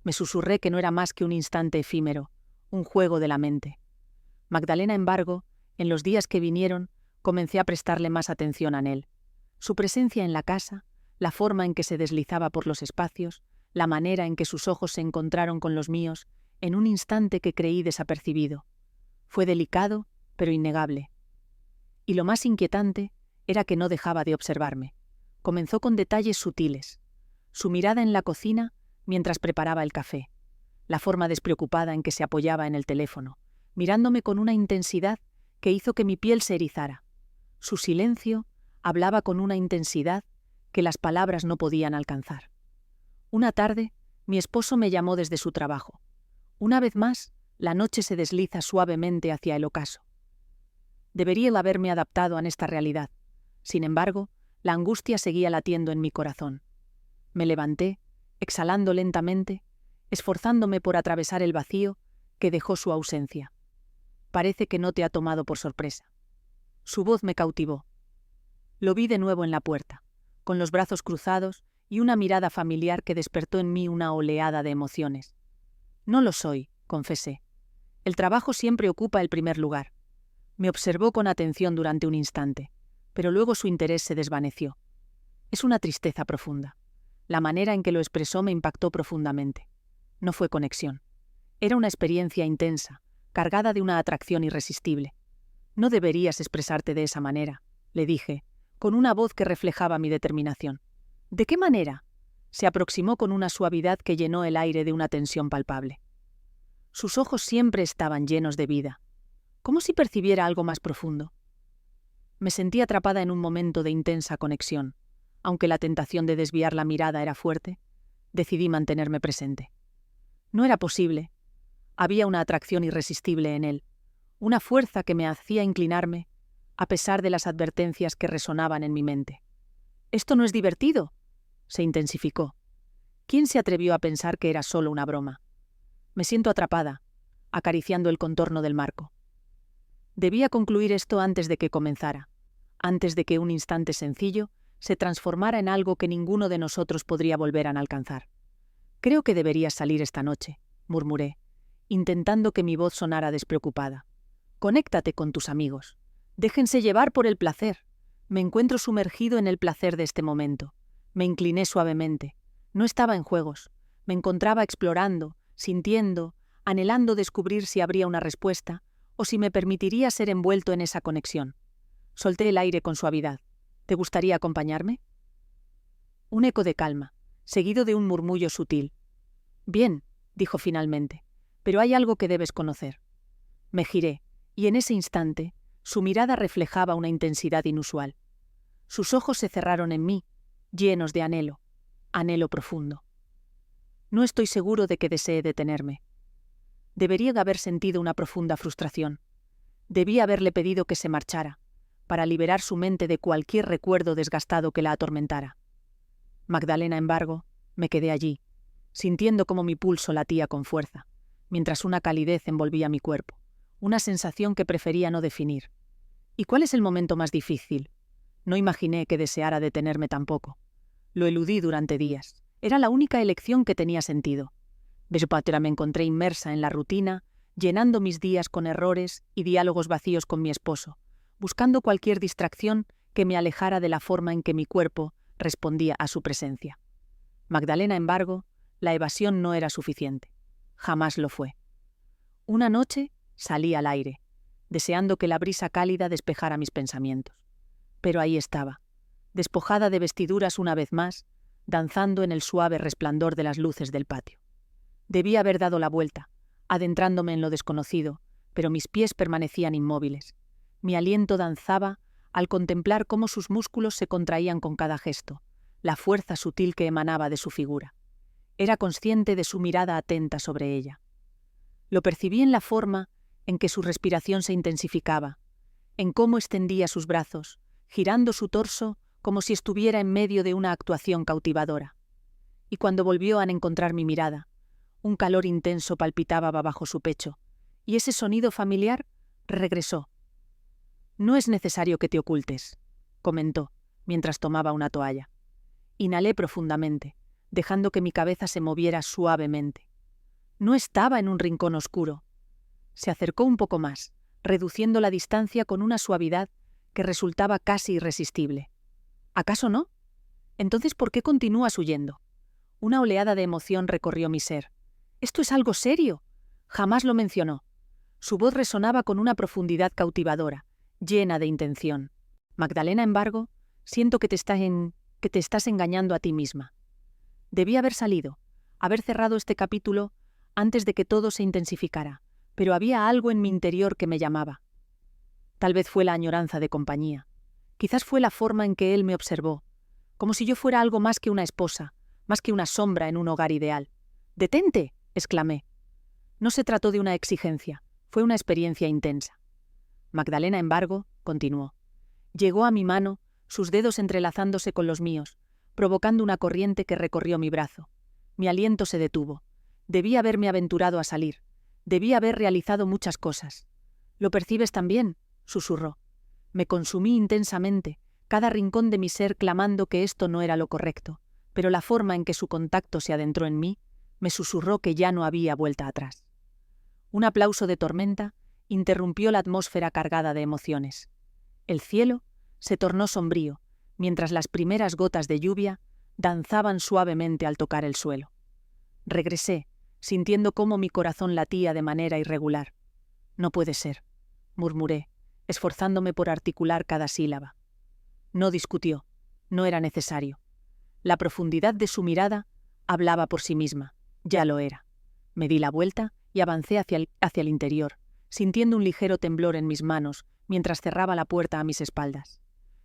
Me susurré que no era más que un instante efímero, un juego de la mente. Magdalena, embargo, en los días que vinieron, comencé a prestarle más atención a él. Su presencia en la casa, la forma en que se deslizaba por los espacios, la manera en que sus ojos se encontraron con los míos, en un instante que creí desapercibido. Fue delicado, pero innegable. Y lo más inquietante era que no dejaba de observarme. Comenzó con detalles sutiles. Su mirada en la cocina mientras preparaba el café, la forma despreocupada en que se apoyaba en el teléfono, mirándome con una intensidad que hizo que mi piel se erizara. Su silencio hablaba con una intensidad que las palabras no podían alcanzar. Una tarde, mi esposo me llamó desde su trabajo. Una vez más, la noche se desliza suavemente hacia el ocaso. Debería el haberme adaptado a esta realidad. Sin embargo, la angustia seguía latiendo en mi corazón. Me levanté, exhalando lentamente, esforzándome por atravesar el vacío que dejó su ausencia. Parece que no te ha tomado por sorpresa. Su voz me cautivó. Lo vi de nuevo en la puerta, con los brazos cruzados y una mirada familiar que despertó en mí una oleada de emociones. No lo soy, confesé. El trabajo siempre ocupa el primer lugar. Me observó con atención durante un instante, pero luego su interés se desvaneció. Es una tristeza profunda. La manera en que lo expresó me impactó profundamente. No fue conexión. Era una experiencia intensa, cargada de una atracción irresistible. No deberías expresarte de esa manera, le dije, con una voz que reflejaba mi determinación. ¿De qué manera? Se aproximó con una suavidad que llenó el aire de una tensión palpable. Sus ojos siempre estaban llenos de vida, como si percibiera algo más profundo. Me sentí atrapada en un momento de intensa conexión. Aunque la tentación de desviar la mirada era fuerte, decidí mantenerme presente. No era posible. Había una atracción irresistible en él, una fuerza que me hacía inclinarme, a pesar de las advertencias que resonaban en mi mente. «Esto no es divertido», se intensificó. ¿Quién se atrevió a pensar que era solo una broma? Me siento atrapada, acariciando el contorno del marco. Debía concluir esto antes de que comenzara, antes de que un instante sencillo se transformara en algo que ninguno de nosotros podría volver a alcanzar. «Creo que deberías salir esta noche», murmuré, intentando que mi voz sonara despreocupada. «Conéctate con tus amigos. Déjense llevar por el placer. Me encuentro sumergido en el placer de este momento». Me incliné suavemente. No estaba en juegos. Me encontraba explorando, sintiendo, anhelando descubrir si habría una respuesta o si me permitiría ser envuelto en esa conexión. Solté el aire con suavidad. ¿Te gustaría acompañarme? Un eco de calma, seguido de un murmullo sutil. «Bien», dijo finalmente, «pero hay algo que debes conocer». Me giré, y en ese instante, su mirada reflejaba una intensidad inusual. Sus ojos se cerraron en mí, llenos de anhelo, anhelo profundo. No estoy seguro de que desee detenerme. Debería de haber sentido una profunda frustración. Debía haberle pedido que se marchara, para liberar su mente de cualquier recuerdo desgastado que la atormentara. Magdalena, embargo, me quedé allí, sintiendo cómo mi pulso latía con fuerza, mientras una calidez envolvía mi cuerpo, una sensación que prefería no definir. ¿Y cuál es el momento más difícil? No imaginé que deseara detenerme tampoco. Lo eludí durante días. Era la única elección que tenía sentido. Pero me encontré inmersa en la rutina, llenando mis días con errores y diálogos vacíos con mi esposo, buscando cualquier distracción que me alejara de la forma en que mi cuerpo respondía a su presencia. Magdalena, embargo, la evasión no era suficiente. Jamás lo fue. Una noche salí al aire, deseando que la brisa cálida despejara mis pensamientos. Pero ahí estaba, despojada de vestiduras una vez más, danzando en el suave resplandor de las luces del patio. Debí haber dado la vuelta, adentrándome en lo desconocido, pero mis pies permanecían inmóviles. Mi aliento danzaba al contemplar cómo sus músculos se contraían con cada gesto, la fuerza sutil que emanaba de su figura. Era consciente de su mirada atenta sobre ella. Lo percibí en la forma en que su respiración se intensificaba, en cómo extendía sus brazos, girando su torso como si estuviera en medio de una actuación cautivadora. Y cuando volvió a encontrar mi mirada, un calor intenso palpitaba bajo su pecho, y ese sonido familiar regresó. «No es necesario que te ocultes», comentó, mientras tomaba una toalla. Inhalé profundamente, dejando que mi cabeza se moviera suavemente. No estaba en un rincón oscuro. Se acercó un poco más, reduciendo la distancia con una suavidad que resultaba casi irresistible. ¿Acaso no? Entonces, ¿por qué continúas huyendo? Una oleada de emoción recorrió mi ser. «¡Esto es algo serio!». Jamás lo mencionó. Su voz resonaba con una profundidad cautivadora, llena de intención. «Magdalena, embargo, siento que te estás engañando a ti misma. Debí haber salido, haber cerrado este capítulo antes de que todo se intensificara, pero había algo en mi interior que me llamaba. Tal vez fue la añoranza de compañía. Quizás fue la forma en que él me observó, como si yo fuera algo más que una esposa, más que una sombra en un hogar ideal. «¡Detente!», exclamé. No se trató de una exigencia, fue una experiencia intensa. Magdalena, embargo, continuó. Llegó a mi mano, sus dedos entrelazándose con los míos, provocando una corriente que recorrió mi brazo. Mi aliento se detuvo. Debí haberme aventurado a salir. Debí haber realizado muchas cosas. «¿Lo percibes también?», susurró. Me consumí intensamente, cada rincón de mi ser clamando que esto no era lo correcto, pero la forma en que su contacto se adentró en mí me susurró que ya no había vuelta atrás. Un aplauso de tormenta interrumpió la atmósfera cargada de emociones. El cielo se tornó sombrío, mientras las primeras gotas de lluvia danzaban suavemente al tocar el suelo. Regresé, sintiendo cómo mi corazón latía de manera irregular. «No puede ser», murmuré, esforzándome por articular cada sílaba. No discutió, no era necesario. La profundidad de su mirada hablaba por sí misma, ya lo era. Me di la vuelta y avancé hacia el interior, sintiendo un ligero temblor en mis manos mientras cerraba la puerta a mis espaldas.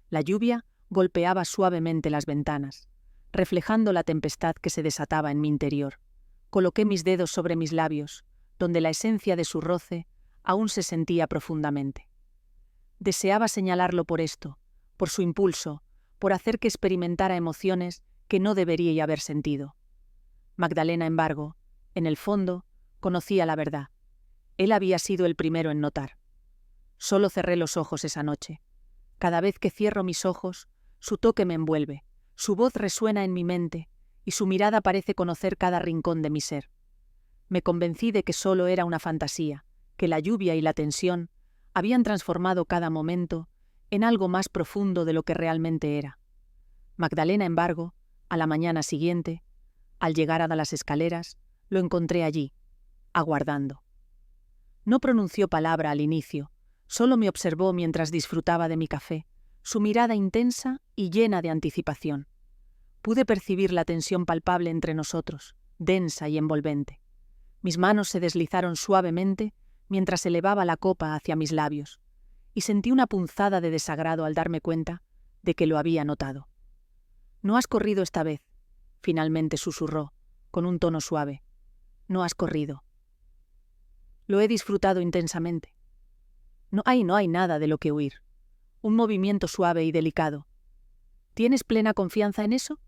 La lluvia golpeaba suavemente las ventanas, reflejando la tempestad que se desataba en mi interior. Coloqué mis dedos sobre mis labios, donde la esencia de su roce aún se sentía profundamente. Deseaba señalarlo por esto, por su impulso, por hacer que experimentara emociones que no debería haber sentido. Magdalena, embargo, en el fondo, conocía la verdad. Él había sido el primero en notar. Solo cerré los ojos esa noche. Cada vez que cierro mis ojos, su toque me envuelve, su voz resuena en mi mente y su mirada parece conocer cada rincón de mi ser. Me convencí de que solo era una fantasía, que la lluvia y la tensión habían transformado cada momento en algo más profundo de lo que realmente era. Magdalena, embargo, a la mañana siguiente, al llegar a las escaleras, lo encontré allí, aguardando. No pronunció palabra al inicio, solo me observó mientras disfrutaba de mi café, su mirada intensa y llena de anticipación. Pude percibir la tensión palpable entre nosotros, densa y envolvente. Mis manos se deslizaron suavemente mientras elevaba la copa hacia mis labios, y sentí una punzada de desagrado al darme cuenta de que lo había notado. «No has corrido esta vez», finalmente susurró, con un tono suave. «No has corrido». Lo he disfrutado intensamente. No hay nada de lo que huir. Un movimiento suave y delicado. ¿Tienes plena confianza en eso?»,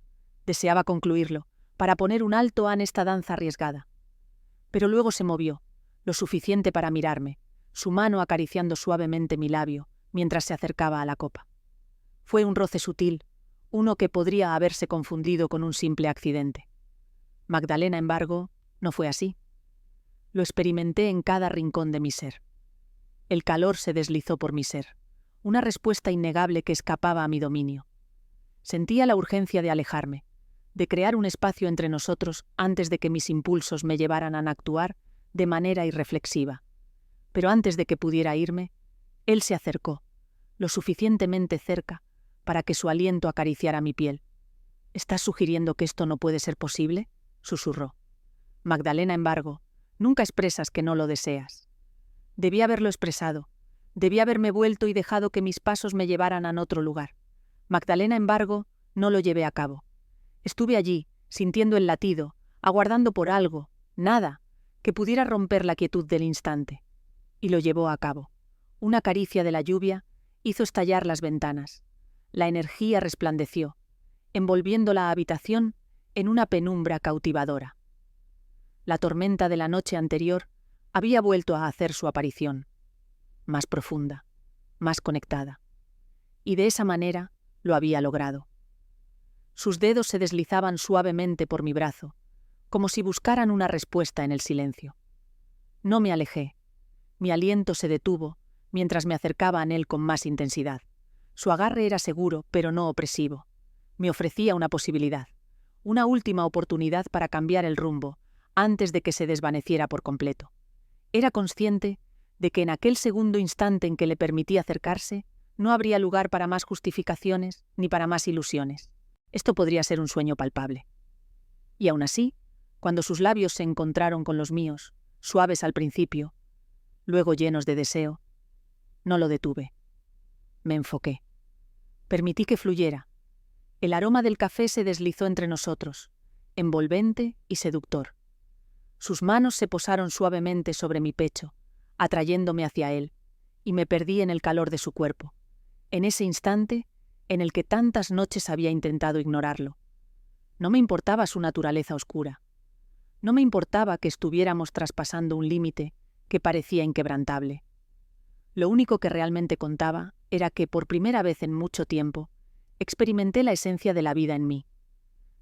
deseaba concluirlo, para poner un alto a esta danza arriesgada. Pero luego se movió, lo suficiente para mirarme, su mano acariciando suavemente mi labio, mientras se acercaba a la copa. Fue un roce sutil, uno que podría haberse confundido con un simple accidente. Magdalena, embargo, no fue así. Lo experimenté en cada rincón de mi ser. El calor se deslizó por mi ser, una respuesta innegable que escapaba a mi dominio. Sentía la urgencia de alejarme, de crear un espacio entre nosotros antes de que mis impulsos me llevaran a actuar de manera irreflexiva. Pero antes de que pudiera irme, él se acercó, lo suficientemente cerca para que su aliento acariciara mi piel. «¿Estás sugiriendo que esto no puede ser posible?», susurró. «Magdalena, embargo, nunca expresas que no lo deseas». Debí haberlo expresado. Debí haberme vuelto y dejado que mis pasos me llevaran a otro lugar. Magdalena, embargo, no lo llevé a cabo. Estuve allí, sintiendo el latido, aguardando por algo, nada, que pudiera romper la quietud del instante. Y lo llevó a cabo. Una caricia de la lluvia hizo estallar las ventanas. La energía resplandeció, envolviendo la habitación en una penumbra cautivadora. La tormenta de la noche anterior había vuelto a hacer su aparición, más profunda, más conectada. Y de esa manera lo había logrado. Sus dedos se deslizaban suavemente por mi brazo, como si buscaran una respuesta en el silencio. No me alejé. Mi aliento se detuvo mientras me acercaba a él con más intensidad. Su agarre era seguro, pero no opresivo. Me ofrecía una posibilidad, una última oportunidad para cambiar el rumbo, antes de que se desvaneciera por completo. Era consciente de que en aquel segundo instante en que le permití acercarse, no habría lugar para más justificaciones ni para más ilusiones. Esto podría ser un sueño palpable. Y aún así, cuando sus labios se encontraron con los míos, suaves al principio, luego llenos de deseo, no lo detuve. Me enfoqué. Permití que fluyera. El aroma del café se deslizó entre nosotros, envolvente y seductor. Sus manos se posaron suavemente sobre mi pecho, atrayéndome hacia él, y me perdí en el calor de su cuerpo, en ese instante en el que tantas noches había intentado ignorarlo. No me importaba su naturaleza oscura. No me importaba que estuviéramos traspasando un límite que parecía inquebrantable. Lo único que realmente contaba era que, por primera vez en mucho tiempo, experimenté la esencia de la vida en mí.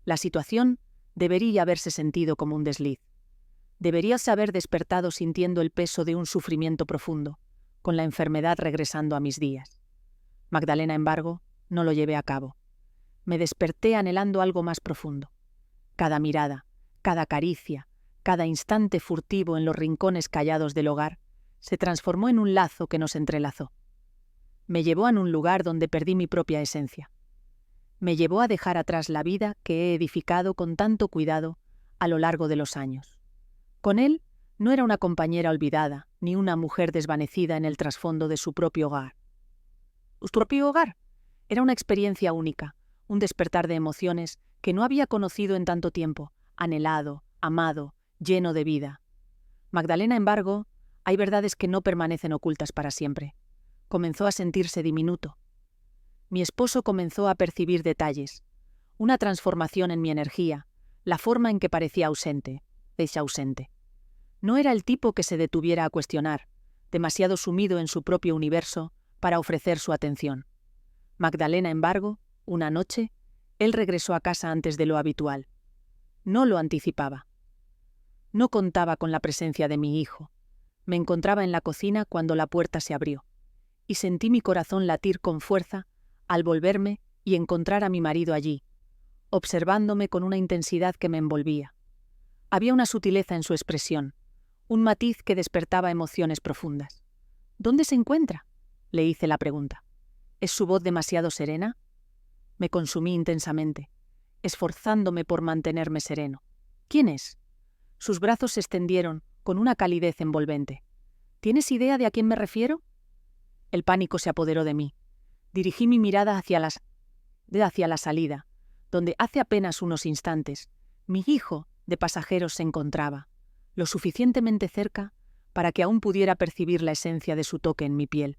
La situación debería haberse sentido como un desliz. Deberías haber despertado sintiendo el peso de un sufrimiento profundo, con la enfermedad regresando a mis días. Magdalena, embargo, no lo llevé a cabo. Me desperté anhelando algo más profundo. Cada mirada, cada caricia, cada instante furtivo en los rincones callados del hogar, se transformó en un lazo que nos entrelazó. Me llevó a un lugar donde perdí mi propia esencia. Me llevó a dejar atrás la vida que he edificado con tanto cuidado a lo largo de los años. Con él no era una compañera olvidada, ni una mujer desvanecida en el trasfondo de su propio hogar. ¿Su propio hogar? Era una experiencia única, un despertar de emociones que no había conocido en tanto tiempo, anhelado, amado, lleno de vida. Magdalena, embargo, hay verdades que no permanecen ocultas para siempre. Comenzó a sentirse diminuto. Mi esposo comenzó a percibir detalles, una transformación en mi energía, la forma en que parecía ausente. No era el tipo que se detuviera a cuestionar, demasiado sumido en su propio universo para ofrecer su atención. Magdalena, embargo, una noche, él regresó a casa antes de lo habitual. No lo anticipaba. No contaba con la presencia de mi hijo. Me encontraba en la cocina cuando la puerta se abrió, y sentí mi corazón latir con fuerza al volverme y encontrar a mi marido allí, observándome con una intensidad que me envolvía. Había una sutileza en su expresión, un matiz que despertaba emociones profundas. ¿Dónde se encuentra?, le hice la pregunta. ¿Es su voz demasiado serena? Me consumí intensamente, esforzándome por mantenerme sereno. ¿Quién es? Sus brazos se extendieron con una calidez envolvente. ¿Tienes idea de a quién me refiero? El pánico se apoderó de mí. Dirigí mi mirada hacia la salida, donde hace apenas unos instantes mi hijo de pasajeros se encontraba, lo suficientemente cerca para que aún pudiera percibir la esencia de su toque en mi piel.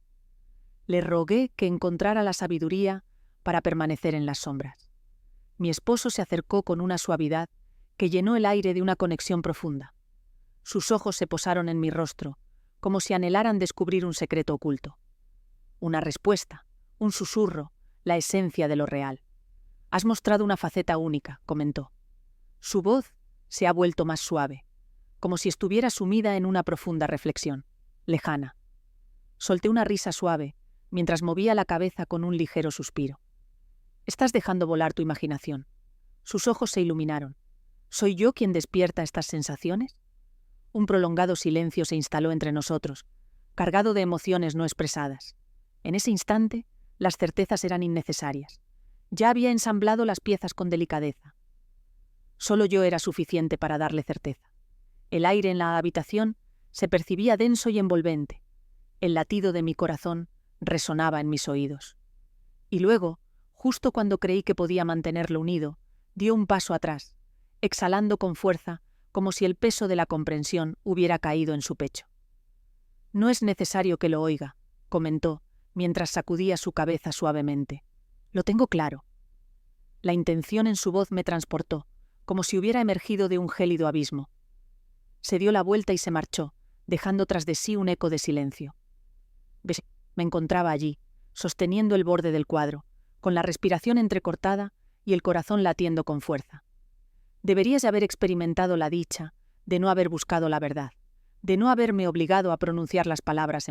Le rogué que encontrara la sabiduría para permanecer en las sombras. Mi esposo se acercó con una suavidad que llenó el aire de una conexión profunda. Sus ojos se posaron en mi rostro, como si anhelaran descubrir un secreto oculto. Una respuesta, un susurro, la esencia de lo real. Has mostrado una faceta única, comentó. Su voz se ha vuelto más suave, como si estuviera sumida en una profunda reflexión, lejana. Solté una risa suave, mientras movía la cabeza con un ligero suspiro. Estás dejando volar tu imaginación. Sus ojos se iluminaron. ¿Soy yo quien despierta estas sensaciones? Un prolongado silencio se instaló entre nosotros, cargado de emociones no expresadas. En ese instante, las certezas eran innecesarias. Ya había ensamblado las piezas con delicadeza. Solo yo era suficiente para darle certeza. El aire en la habitación se percibía denso y envolvente. El latido de mi corazón resonaba en mis oídos. Y luego, justo cuando creí que podía mantenerlo unido, dio un paso atrás, exhalando con fuerza, como si el peso de la comprensión hubiera caído en su pecho. No es necesario que lo oiga, comentó, mientras sacudía su cabeza suavemente. Lo tengo claro. La intención en su voz me transportó, como si hubiera emergido de un gélido abismo. Se dio la vuelta y se marchó, dejando tras de sí un eco de silencio. Me encontraba allí, sosteniendo el borde del cuadro, con la respiración entrecortada y el corazón latiendo con fuerza. Deberías haber experimentado la dicha de no haber buscado la verdad, de no haberme obligado a pronunciar las palabras en